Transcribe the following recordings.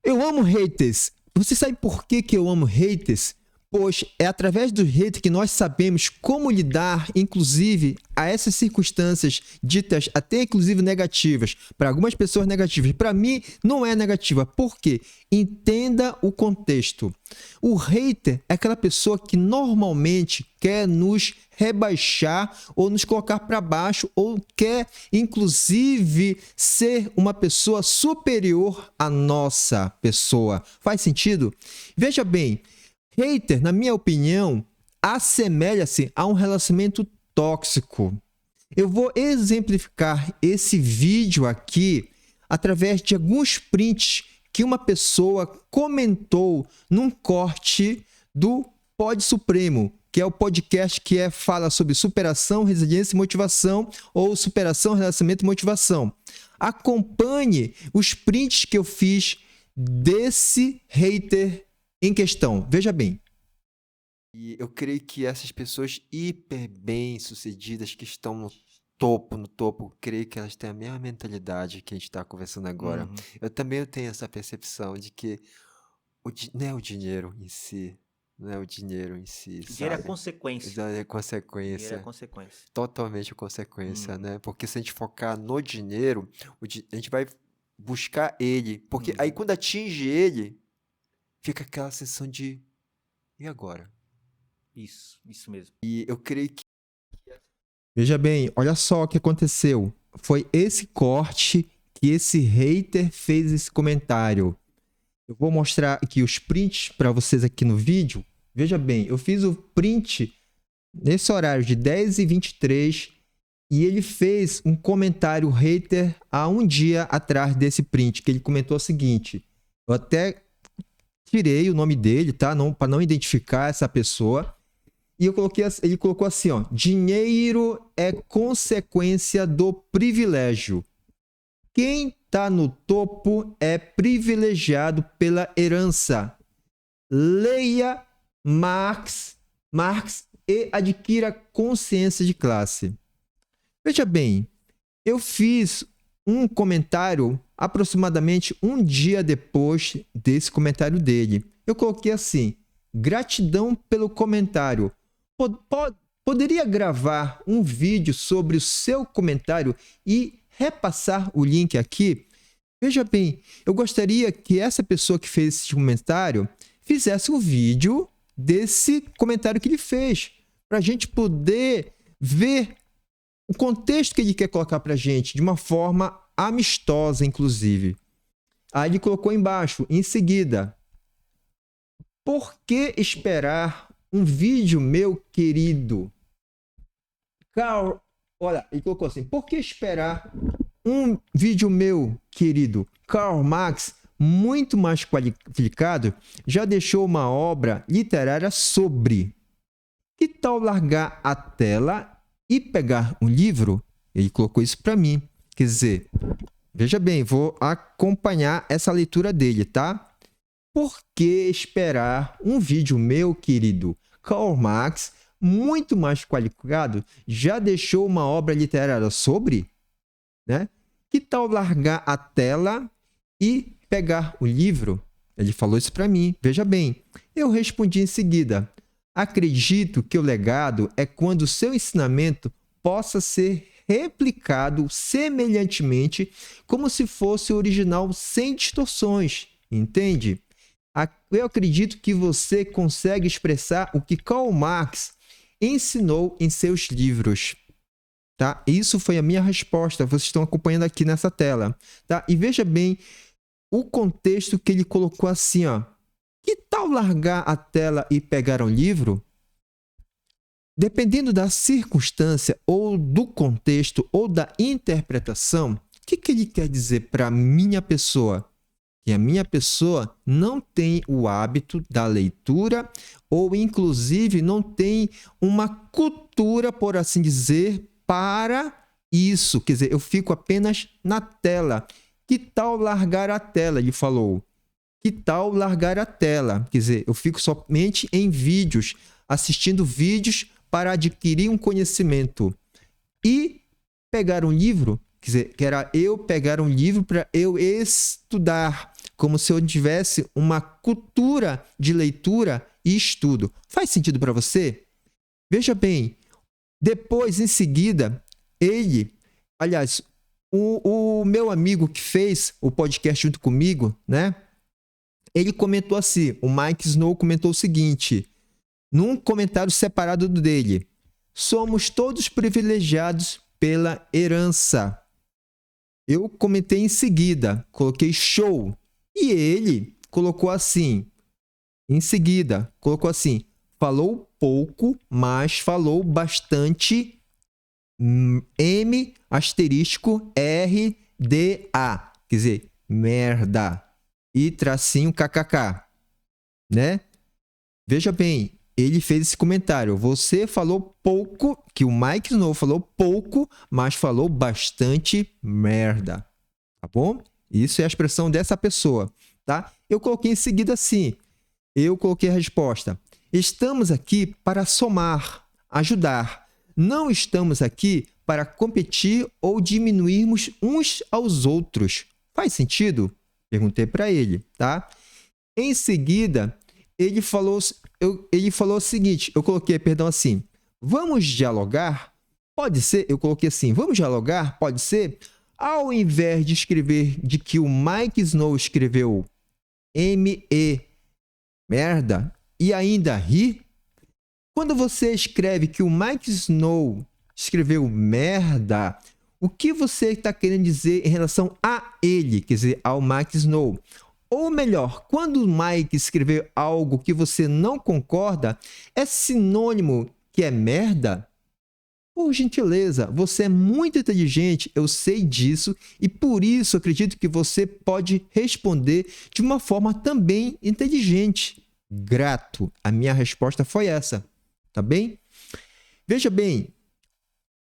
Eu amo haters. Você sabe por que eu amo haters? Pois é através do hate que nós sabemos como lidar, inclusive, a essas circunstâncias ditas até inclusive negativas. Para algumas pessoas negativas. Para mim, não é negativa. Por quê? Entenda o contexto. O hater é aquela pessoa que normalmente quer nos rebaixar ou nos colocar para baixo ou quer, inclusive, ser uma pessoa superior à nossa pessoa. Faz sentido? Veja bem, hater, na minha opinião, assemelha-se a um relacionamento tóxico. Eu vou exemplificar esse vídeo aqui através de alguns prints que uma pessoa comentou num corte do Pod Supremo, que é o podcast que fala sobre superação, resiliência e motivação, ou superação, relacionamento e motivação. Acompanhe os prints que eu fiz desse hater em questão. Veja bem. E eu creio que essas pessoas hiper bem-sucedidas que estão no topo, creio que elas têm a mesma mentalidade que a gente está conversando agora. Eu também tenho essa percepção de que não é o dinheiro em si, não é o dinheiro em si, Dinheiro é sabe? consequência. É consequência. Dinheiro é consequência. Totalmente consequência, né? Porque se a gente focar no dinheiro, a gente vai buscar ele. Porque aí quando atinge ele, fica aquela sensação de... E agora? Isso mesmo. E eu creio que... Veja bem, olha só o que aconteceu. Foi esse corte que esse hater fez esse comentário. Eu vou mostrar aqui os prints para vocês aqui no vídeo. Veja bem, eu fiz o print nesse horário de 10h23 e ele fez um comentário hater há um dia atrás desse print, que ele comentou o seguinte. Eu até tirei o nome dele, tá? Para não identificar essa pessoa. E ele colocou assim, ó: dinheiro é consequência do privilégio. Quem está no topo é privilegiado pela herança. Leia Marx e adquira consciência de classe. Veja bem, eu fiz um comentário aproximadamente um dia depois desse comentário dele. Eu coloquei assim: gratidão pelo comentário. Poderia gravar um vídeo sobre o seu comentário e repassar o link aqui? Veja bem, eu gostaria que essa pessoa que fez esse comentário fizesse um vídeo desse comentário que ele fez, para a gente poder ver o contexto que ele quer colocar para a gente, de uma forma amistosa, inclusive. Aí ele colocou embaixo, em seguida: por que esperar um vídeo, meu querido? Karl, olha, ele colocou assim: por que esperar um vídeo, meu querido? Karl Marx, muito mais qualificado, já deixou uma obra literária sobre. Que tal largar a tela e pegar um livro? Ele colocou isso para mim. Quer dizer, veja bem, vou acompanhar essa leitura dele, tá? Por que esperar um vídeo, meu querido? Karl Marx, muito mais qualificado, já deixou uma obra literária sobre, né? Que tal largar a tela e pegar o livro? Ele falou isso para mim. Veja bem, eu respondi em seguida: acredito que o legado é quando o seu ensinamento possa ser replicado semelhantemente como se fosse o original, sem distorções, entende? Eu acredito que você consegue expressar o que Karl Marx ensinou em seus livros. Tá? Isso foi a minha resposta. Vocês estão acompanhando aqui nessa tela. Tá? E veja bem o contexto que ele colocou assim, ó: que tal largar a tela e pegar um livro? Dependendo da circunstância, ou do contexto, ou da interpretação, o que ele quer dizer para a minha pessoa? Que a minha pessoa não tem o hábito da leitura, ou inclusive não tem uma cultura, por assim dizer, para isso. Quer dizer, eu fico apenas na tela. Que tal largar a tela? Ele falou. Que tal largar a tela? Quer dizer, eu fico somente em vídeos, assistindo vídeos para adquirir um conhecimento. E pegar um livro, quer dizer, que era eu pegar um livro para eu estudar, como se eu tivesse uma cultura de leitura e estudo. Faz sentido para você? Veja bem, depois, em seguida, aliás, o meu amigo que fez o podcast junto comigo, né? Ele comentou assim, o Mike Snow comentou o seguinte, num comentário separado dele: somos todos privilegiados pela herança. Eu comentei em seguida, coloquei show. E ele colocou assim, em seguida, colocou assim, falou pouco, mas falou bastante, M asterisco RDA, quer dizer, merda, e tracinho kkk, né? Veja bem, ele fez esse comentário. Você falou pouco, que o Mike Snow falou pouco, mas falou bastante merda. Tá bom? Isso é a expressão dessa pessoa, tá? Eu coloquei em seguida assim. Eu coloquei a resposta. Estamos aqui para somar, ajudar. Não estamos aqui para competir ou diminuirmos uns aos outros. Faz sentido? Perguntei para ele, tá? Em seguida, ele falou o seguinte, eu coloquei, perdão, assim, vamos dialogar? Pode ser, eu coloquei assim, vamos dialogar? Pode ser? Ao invés de escrever de que o Mike Snow escreveu M-E, merda, e ainda ri, quando você escreve que o Mike Snow escreveu merda, o que você está querendo dizer em relação a ele, quer dizer, ao Mike Snow? Ou melhor, quando o Mike escrever algo que você não concorda, é sinônimo que é merda? Por gentileza, você é muito inteligente, eu sei disso, e por isso acredito que você pode responder de uma forma também inteligente. Grato. A minha resposta foi essa, tá bem? Veja bem,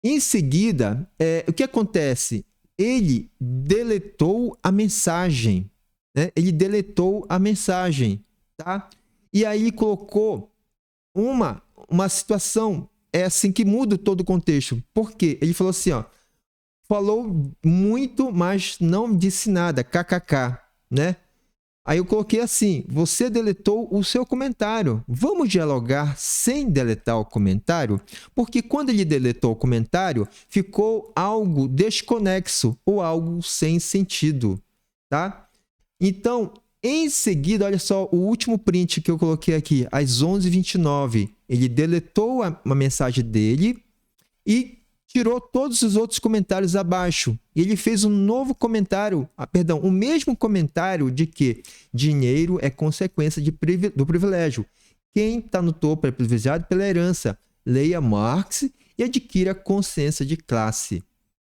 em seguida, o que acontece? Ele deletou a mensagem. Né? Ele deletou a mensagem, tá? E aí colocou uma situação assim que muda todo o contexto. Por quê? Ele falou assim, ó, falou muito, mas não disse nada, kkk, né? Aí eu coloquei assim, você deletou o seu comentário. Vamos dialogar sem deletar o comentário? Porque quando ele deletou o comentário, ficou algo desconexo ou algo sem sentido, tá? Então, em seguida, olha só, o último print que eu coloquei aqui, às 11h29, ele deletou uma mensagem dele e tirou todos os outros comentários abaixo. E ele fez um novo comentário, o mesmo comentário de que dinheiro é consequência do privilégio. Quem está no topo é privilegiado pela herança. Leia Marx e adquira consciência de classe.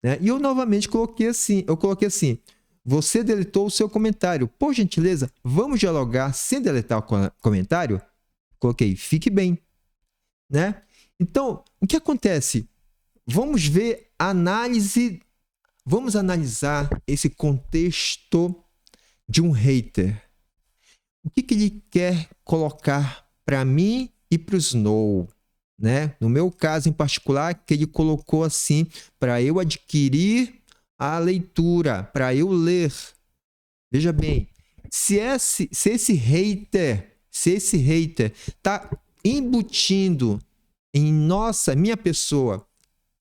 Né? E eu novamente coloquei assim, você deletou o seu comentário. Por gentileza, vamos dialogar sem deletar o comentário? Coloquei, fique bem. Né? Então, o que acontece? Vamos ver vamos analisar esse contexto de um hater. O que ele quer colocar para mim e para o Snow? Né? No meu caso em particular, que ele colocou assim, para eu adquirir a leitura, para eu ler. Veja bem, se esse hater está embutindo em minha pessoa,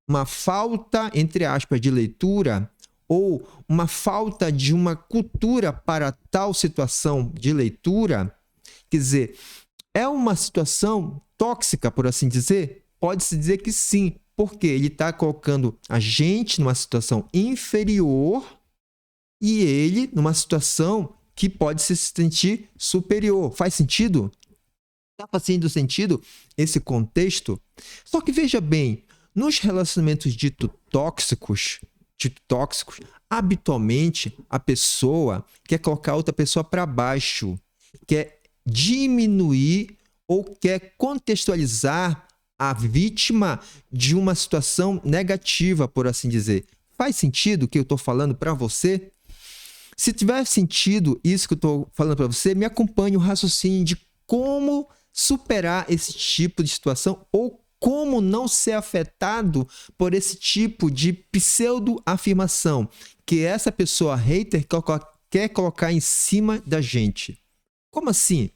uma falta, entre aspas, de leitura ou uma falta de uma cultura para tal situação de leitura, quer dizer, é uma situação tóxica, por assim dizer? Pode-se dizer que sim, porque ele está colocando a gente numa situação inferior e ele numa situação que pode se sentir superior. Faz sentido? Está fazendo sentido esse contexto? Só que veja bem, nos relacionamentos dito tóxicos, habitualmente a pessoa quer colocar outra pessoa para baixo, quer diminuir ou quer contextualizar a vítima de uma situação negativa, por assim dizer. Faz sentido o que eu estou falando para você? Se tiver sentido isso que eu estou falando para você, me acompanhe o raciocínio de como superar esse tipo de situação ou como não ser afetado por esse tipo de pseudo-afirmação que essa pessoa hater quer colocar em cima da gente. Como assim?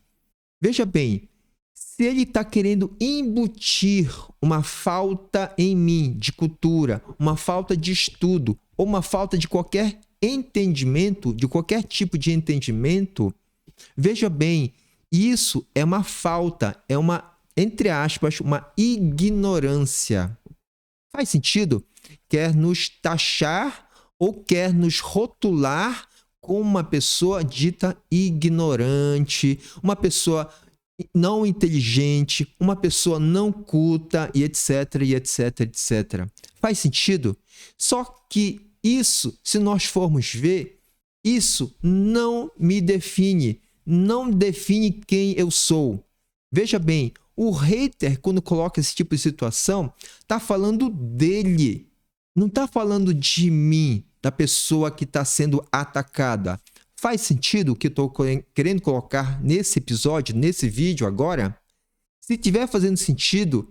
Veja bem, se ele está querendo embutir uma falta em mim de cultura, uma falta de estudo, ou uma falta de qualquer entendimento, de qualquer tipo de entendimento, veja bem, isso é uma falta, é uma, entre aspas, uma ignorância. Faz sentido? Quer nos taxar ou quer nos rotular como uma pessoa dita ignorante, uma pessoa não inteligente, uma pessoa não culta e etc, e etc, etc. Faz sentido? Só que isso, se nós formos ver, isso não me define, não define quem eu sou. Veja bem, o hater, quando coloca esse tipo de situação, está falando dele, não está falando de mim, da pessoa que está sendo atacada. Faz sentido o que eu estou querendo colocar nesse episódio, nesse vídeo agora? Se tiver fazendo sentido,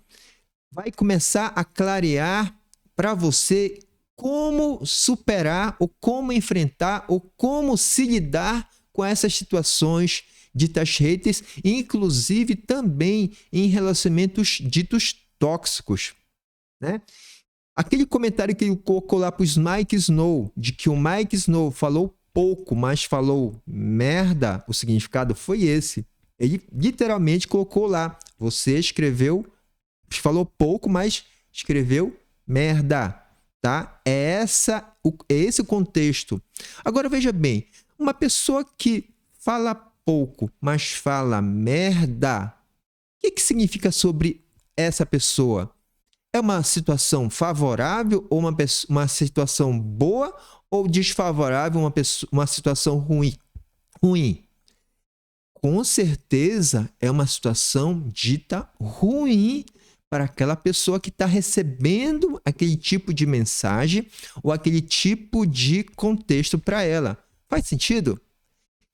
vai começar a clarear para você como superar, ou como enfrentar, ou como se lidar com essas situações ditas haters, inclusive também em relacionamentos ditos tóxicos, né? Aquele comentário que ele colocou lá para o Mike Snow, de que o Mike Snow falou pouco, mas falou merda, o significado foi esse. Ele literalmente colocou lá, você falou pouco, mas escreveu merda, tá? É esse o contexto. Agora veja bem, uma pessoa que fala pouco, mas fala merda, o que significa sobre essa pessoa? É uma situação favorável ou uma situação boa ou desfavorável, uma situação ruim? Com certeza é uma situação dita ruim para aquela pessoa que está recebendo aquele tipo de mensagem ou aquele tipo de contexto para ela. Faz sentido?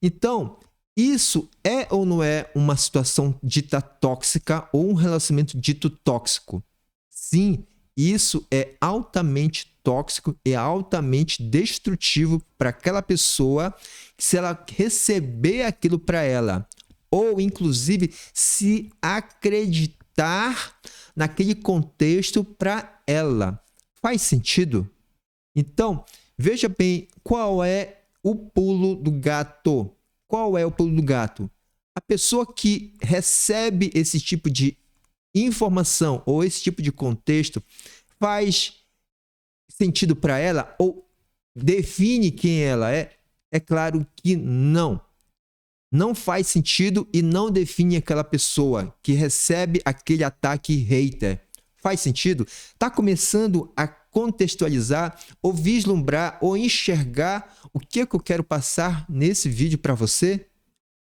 Então, isso é ou não é uma situação dita tóxica ou um relacionamento dito tóxico? Sim, isso é altamente tóxico e altamente destrutivo para aquela pessoa, se ela receber aquilo para ela, ou inclusive se acreditar naquele contexto para ela. Faz sentido? Então, veja bem qual é o pulo do gato. Qual é o pulo do gato? A pessoa que recebe esse tipo de informação ou esse tipo de contexto faz sentido para ela ou define quem ela é? É claro que não. Não faz sentido e não define aquela pessoa que recebe aquele ataque hater. Faz sentido? Está começando a contextualizar ou vislumbrar ou enxergar o que eu quero passar nesse vídeo para você?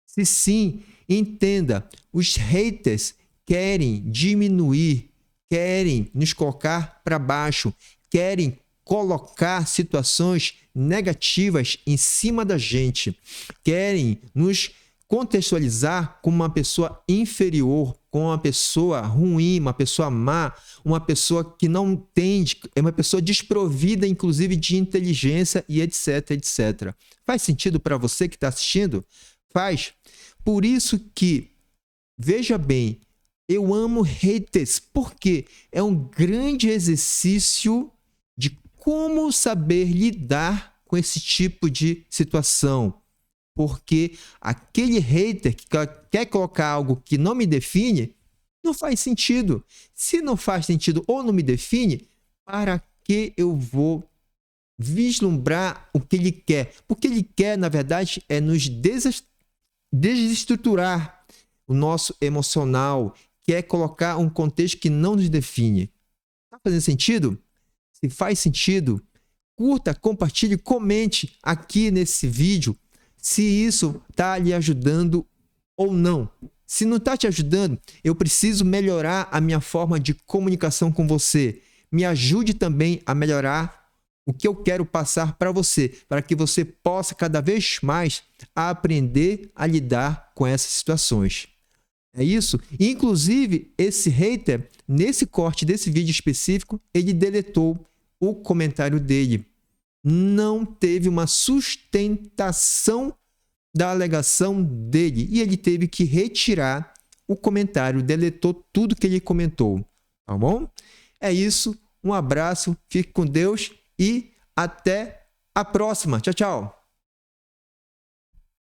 Se sim, entenda, os haters querem diminuir, querem nos colocar para baixo, querem colocar situações negativas em cima da gente, querem nos contextualizar como uma pessoa inferior, como uma pessoa ruim, uma pessoa má, uma pessoa que não entende, é uma pessoa desprovida, inclusive, de inteligência e etc, etc. Faz sentido para você que está assistindo? Faz. Por isso que, veja bem, eu amo haters, porque é um grande exercício de como saber lidar com esse tipo de situação. Porque aquele hater que quer colocar algo que não me define, não faz sentido. Se não faz sentido ou não me define, para que eu vou vislumbrar o que ele quer? O que ele quer, na verdade, é nos desestruturar o nosso emocional, que é colocar um contexto que não nos define. Está fazendo sentido? Se faz sentido, curta, compartilhe, comente aqui nesse vídeo se isso está lhe ajudando ou não. Se não está te ajudando, eu preciso melhorar a minha forma de comunicação com você. Me ajude também a melhorar o que eu quero passar para você, para que você possa cada vez mais aprender a lidar com essas situações. É isso? Inclusive, esse hater, nesse corte desse vídeo específico, ele deletou o comentário dele. não teve uma sustentação da alegação dele e ele teve que retirar o comentário, deletou tudo que ele comentou, tá bom? É isso, um abraço, fique com Deus e até a próxima. Tchau, tchau!